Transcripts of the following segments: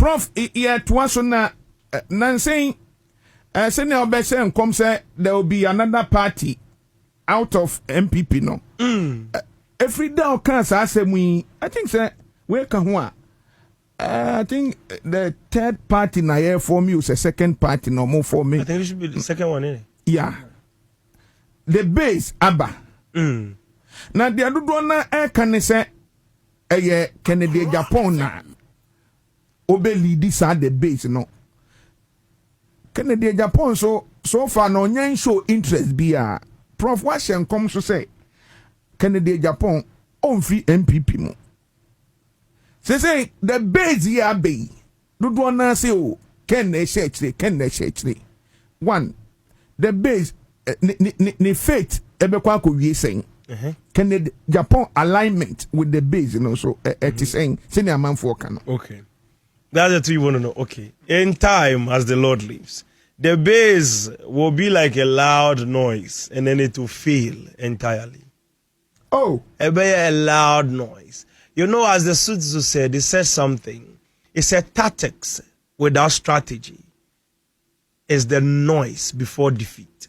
Prof, yet was on Nancy, Senator Besson comes there will be another party out of MPP no. Every day can't say we I think say where can I think the third party na here for me is a second party no more for me. I think it should be the second one, innit? Yeah. The base Abba. Now the other one na can say Kennedy Japan na obeli this are the base no. Kennedy Japan so far no nyan show interest be Prof Washen come to say Kennedy Japan on free MPP mo. Say the base here be do one say oh can they share one the base ni faith ebekwa ko wie saying Kennedy Japan alignment with the base so it is saying senior man for can. Okay, that's the two you want to know. Okay, in time as the Lord lives, the base will be like a loud noise and then it will fail entirely. Oh, a loud noise. You know, as the Sutsu said, it says something. It's a tactics without strategy. It's the noise before defeat.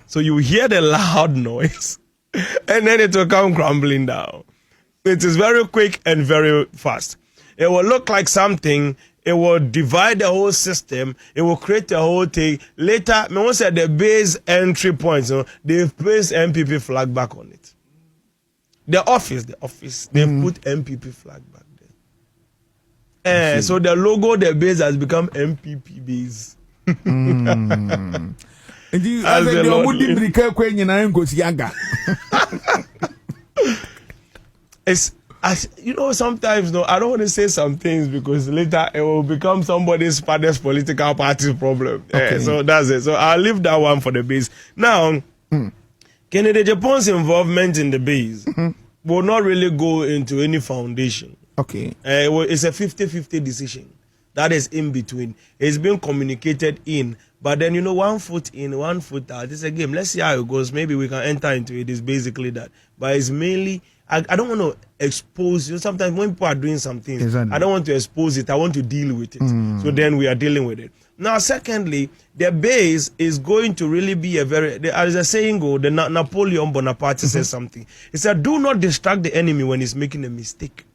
So you hear the loud noise and then it will come crumbling down. It is very quick and very fast. It will look like something. It will divide the whole system. It will create the whole thing. Later, when say the base entry points, they've placed MPP flag back on it. The office, they put MPP flag back there. So the logo, the base has become MPP base. It's, as you know, sometimes I don't want to say some things because later it will become somebody's father's political party's problem. Okay. So that's it. So I'll leave that one for the base. Now, Kennedy Japan's involvement in the base will not really go into any foundation. Okay. It's a 50-50 decision. That is in between. It's being communicated in. But then, one foot in, 1 foot out. It's a game. Let's see how it goes. Maybe we can enter into it. It's basically that. But it's mainly, I don't want to expose you. Sometimes when people are doing something, exactly. I don't want to expose it. I want to deal with it. So then we are dealing with it. Now, secondly, the base is going to really be as a saying go, the Napoleon Bonaparte says something. He said, do not distract the enemy when he's making a mistake.